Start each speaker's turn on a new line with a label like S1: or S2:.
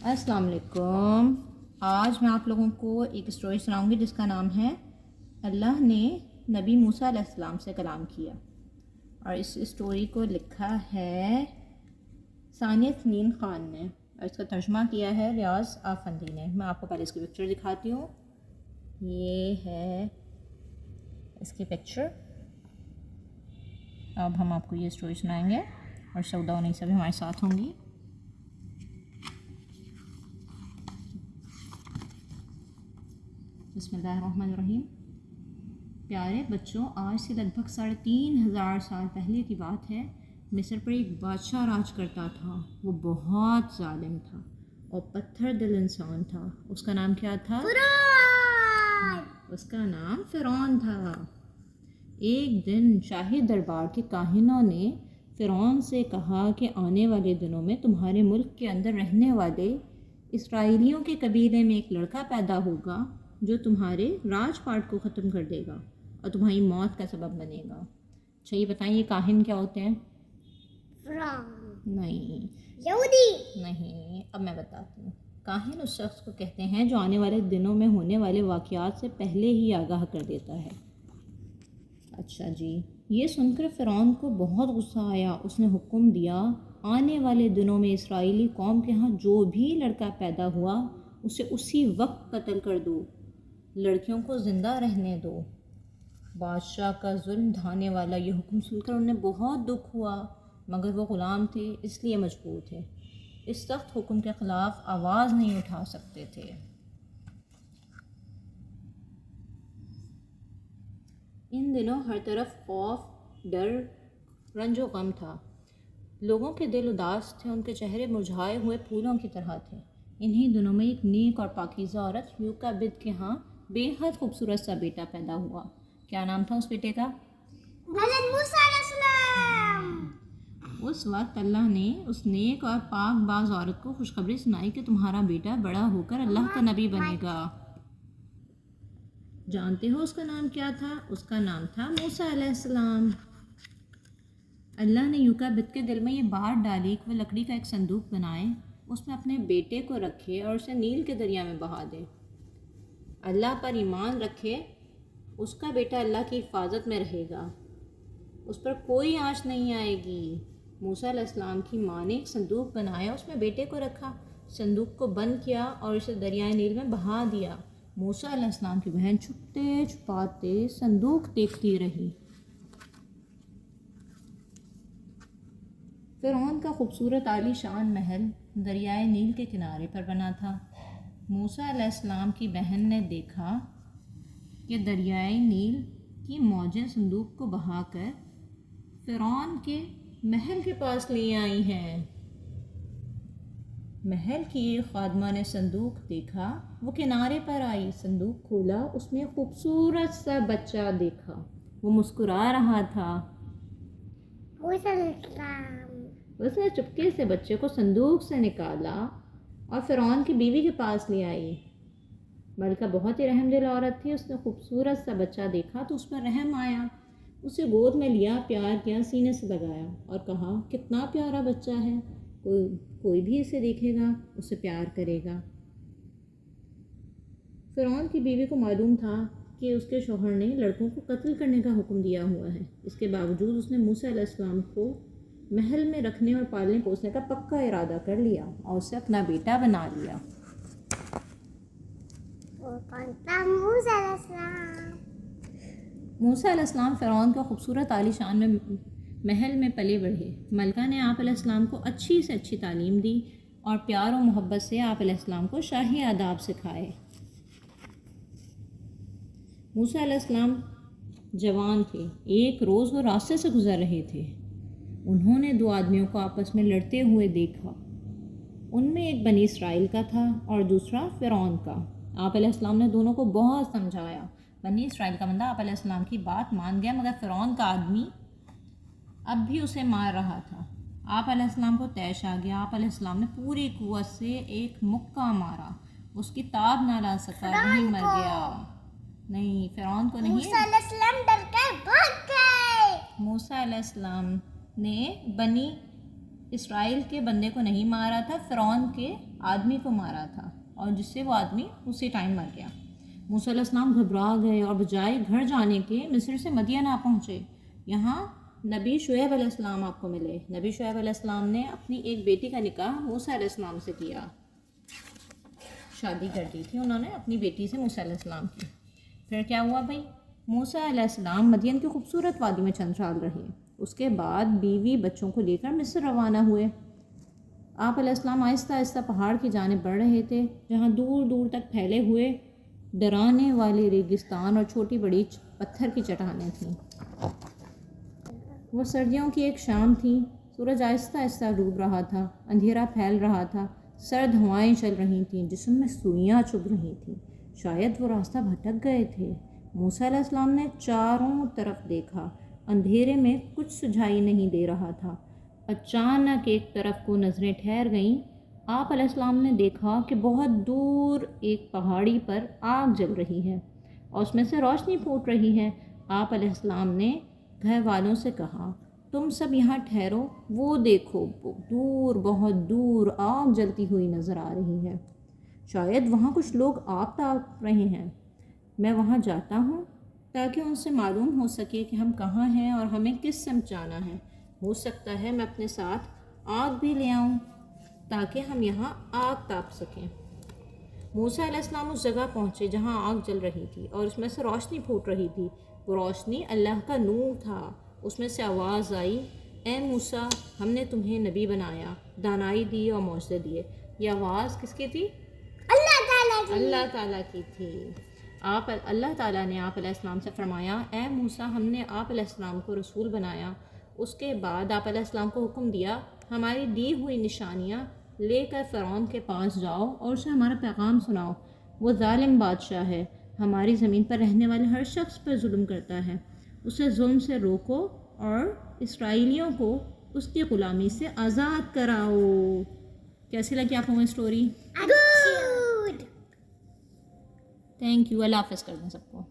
S1: السلام علیکم۔ آج میں آپ لوگوں کو ایک اسٹوری سناؤں گی جس کا نام ہے اللہ نے نبی موسیٰ علیہ السلام سے کلام کیا، اور اس اسٹوری کو لکھا ہے ثانیہ تھنین خان نے، اور اس کا ترجمہ کیا ہے ریاض آفندی نے۔ میں آپ کو پہلے اس کی پکچر دکھاتی ہوں۔ یہ ہے اس کی پکچر۔ اب ہم آپ کو یہ اسٹوری سنائیں گے اور سعودہ انیسہ بھی ہمارے ساتھ ہوں گی۔ بسم اللہ الرحمن الرحیم۔ پیارے بچوں، آج سے لگ بھگ 3500 سال پہلے کی بات ہے۔ مصر پر ایک بادشاہ راج کرتا تھا۔ وہ بہت ظالم تھا اور پتھر دل انسان تھا۔ اس کا نام کیا تھا؟ اس کا نام فرعون تھا۔ ایک دن شاہی دربار کے کاہنوں نے فرعون سے کہا کہ آنے والے دنوں میں تمہارے ملک کے اندر رہنے والے اسرائیلیوں کے قبیلے میں ایک لڑکا پیدا ہوگا جو تمہارے راج پاٹ کو ختم کر دے گا اور تمہاری موت کا سبب بنے گا۔ اچھا، یہ بتائیں، یہ کاہن کیا ہوتے ہیں؟ نہیں، یہودی نہیں۔ اب میں بتاتی ہوں۔ کاہن اس شخص کو کہتے ہیں جو آنے والے دنوں میں ہونے والے واقعات سے پہلے ہی آگاہ کر دیتا ہے۔ اچھا جی، یہ سن کر فرعون کو بہت غصہ آیا۔ اس نے حکم دیا، آنے والے دنوں میں اسرائیلی قوم کے ہاں جو بھی لڑکا پیدا ہوا اسے اسی وقت قتل کر دو، لڑکیوں کو زندہ رہنے دو۔ بادشاہ کا ظلم ڈھانے والا یہ حکم سن کر انہیں بہت دکھ ہوا، مگر وہ غلام تھے اس لیے مجبور تھے۔ اس سخت حکم کے خلاف آواز نہیں اٹھا سکتے تھے۔ ان دنوں ہر طرف خوف، ڈر، رنج و غم تھا۔ لوگوں کے دل اداس تھے، ان کے چہرے مرجھائے ہوئے پھولوں کی طرح تھے۔ انہی دنوں میں ایک نیک اور پاکیزہ عورت یوکابد کے ہاں بے حد خوبصورت سا بیٹا پیدا ہوا۔ کیا نام تھا اس بیٹے کا؟ حضرت موسیٰ علیہ السلام۔ اس وقت اللہ نے اس نیک اور پاک باز عورت کو خوشخبری سنائی کہ تمہارا بیٹا بڑا ہو کر اللہ کا نبی بنے گا۔ جانتے ہو اس کا نام کیا تھا؟ اس کا نام تھا موسیٰ علیہ السلام۔ اللہ نے یوکابد کے دل میں یہ بات ڈالی کہ وہ لکڑی کا ایک صندوق بنائے، اس میں اپنے بیٹے کو رکھے اور اسے نیل کے دریا میں بہا دے۔ اللہ پر ایمان رکھے، اس کا بیٹا اللہ کی حفاظت میں رہے گا، اس پر کوئی آنچ نہیں آئے گی۔ موسیٰ علیہ السلام کی ماں نے ایک صندوق بنایا، اس میں بیٹے کو رکھا، صندوق کو بند کیا اور اسے دریائے نیل میں بہا دیا۔ موسیٰ علیہ السلام کی بہن چھپتے چھپاتے صندوق دیکھتی رہی۔ فرعون کا خوبصورت عالی شان محل دریائے نیل کے کنارے پر بنا تھا۔ موسیٰ علیہ السلام کی بہن نے دیکھا کہ دریائے نیل کی موجیں صندوق کو بہا کر فرعون کے محل کے پاس لے آئی ہیں۔ محل کی خادمہ نے صندوق دیکھا، وہ کنارے پر آئی، صندوق کھولا، اس میں خوبصورت سا بچہ دیکھا، وہ مسکرا رہا تھا۔ اس نے چپکے سے بچے کو صندوق سے نکالا اور فرعون کی بیوی کے پاس لے آئی۔ ملکہ بہت ہی رحم دل عورت تھی، اس نے خوبصورت سا بچہ دیکھا تو اس پر رحم آیا، اسے گود میں لیا، پیار کیا، سینے سے لگایا اور کہا کتنا پیارا بچہ ہے، کوئی بھی اسے دیکھے گا اسے پیار کرے گا۔ فرعون کی بیوی کو معلوم تھا کہ اس کے شوہر نے لڑکوں کو قتل کرنے کا حکم دیا ہوا ہے، اس کے باوجود اس نے موسیٰ علیہ السلام کو محل میں رکھنے اور پالنے پوسنے کا پکا ارادہ کر لیا اور اسے اپنا بیٹا بنا لیا۔ موسیٰ علیہ السلام فرعون کا خوبصورت عالی شان میں محل میں پلے بڑھے۔ ملکہ نے آپ علیہ السلام کو اچھی سے اچھی تعلیم دی اور پیار و محبت سے آپ علیہ السلام کو شاہی آداب سکھائے۔ موسیٰ علیہ السلام جوان تھے۔ ایک روز وہ راستے سے گزر رہے تھے، انہوں نے دو آدمیوں کو آپس میں لڑتے ہوئے دیکھا۔ ان میں ایک بنی اسرائیل کا تھا اور دوسرا فرعون کا۔ آپ علیہ السلام نے دونوں کو بہت سمجھایا۔ بنی اسرائیل کا بندہ آپ علیہ السلام کی بات مان گیا، مگر فرعون کا آدمی اب بھی اسے مار رہا تھا۔ آپ علیہ السلام کو طیش آ گیا۔ آپ علیہ السلام نے پوری قوت سے ایک مکہ مارا، اس کی تاب نہ لا سکا، وہیں مر گیا۔ نہیں، فرعون کو نہیں، موسیٰ علیہ السلام ڈر کر بھاگ گئے۔ موسیٰ علیہ السلام نے بنی اسرائیل کے بندے کو نہیں مارا تھا، فرعون کے آدمی کو مارا تھا، اور جس سے وہ آدمی اسی ٹائم مر گیا۔ موسیٰ علیہ السلام گھبرا گئے اور بجائے گھر جانے کے مصر سے مدین آ پہنچے۔ یہاں نبی شعیب علیہ السلام آپ کو ملے۔ نبی شعیب علیہ السلام نے اپنی ایک بیٹی کا نکاح موسیٰ علیہ السلام سے کیا، شادی کر دی تھی انہوں نے اپنی بیٹی سے موسیٰ علیہ السلام کی۔ پھر کیا ہوا بھائی؟ موسیٰ علیہ السلام مدین کی خوبصورت وادی میں چند سال رہے، اس کے بعد بیوی بچوں کو لے کر مصر روانہ ہوئے۔ آپ علیہ السلام آہستہ آہستہ پہاڑ کی جانب بڑھ رہے تھے، جہاں دور دور تک پھیلے ہوئے ڈرانے والے ریگستان اور چھوٹی بڑی پتھر کی چٹانیں تھیں۔ وہ سردیوں کی ایک شام تھی، سورج آہستہ آہستہ ڈوب رہا تھا، اندھیرا پھیل رہا تھا، سرد ہوائیں چل رہی تھیں، جسم میں سوئیاں چبھ رہی تھیں، شاید وہ راستہ بھٹک گئے تھے۔ موسیٰ علیہ السلام نے چاروں طرف دیکھا، اندھیرے میں کچھ سجھائی نہیں دے رہا تھا۔ اچانک ایک طرف کو نظریں ٹھہر گئیں۔ آپ علیہ السلام نے دیکھا کہ بہت دور ایک پہاڑی پر آگ جل رہی ہے اور اس میں سے روشنی پھوٹ رہی ہے۔ آپ علیہ السلام نے گھر والوں سے کہا، تم سب یہاں ٹھہرو، وہ دیکھو دور، بہت دور آگ جلتی ہوئی نظر آ رہی ہے، شاید وہاں کچھ لوگ آگ تاپ رہے ہیں۔ میں وہاں جاتا ہوں تاکہ ان سے معلوم ہو سکے کہ ہم کہاں ہیں اور ہمیں کس سمت جانا ہے۔ ہو سکتا ہے میں اپنے ساتھ آگ بھی لے آؤں تاکہ ہم یہاں آگ تاپ سکیں۔ موسیٰ علیہ السلام اس جگہ پہنچے جہاں آگ جل رہی تھی اور اس میں سے روشنی پھوٹ رہی تھی۔ وہ روشنی اللہ کا نور تھا۔ اس میں سے آواز آئی، اے موسیٰ، ہم نے تمہیں نبی بنایا، دانائی دی اور معجزے دیے۔ یہ آواز کس کی تھی؟ اللہ تعالیٰ کی تھی۔ اللہ تعالیٰ نے آپ علیہ السلام سے فرمایا، اے موسیٰ، ہم نے آپ علیہ السلام کو رسول بنایا۔ اس کے بعد آپ علیہ السلام کو حکم دیا، ہماری دی ہوئی نشانیاں لے کر فرعون کے پاس جاؤ اور اسے ہمارا پیغام سناؤ۔ وہ ظالم بادشاہ ہے، ہماری زمین پر رہنے والے ہر شخص پر ظلم کرتا ہے، اسے ظلم سے روکو اور اسرائیلیوں کو اس کی غلامی سے آزاد کراؤ۔ کیسی لگی آپ کو اسٹوری؟ Thank you. اللہ حافظ کر دیں سب کو۔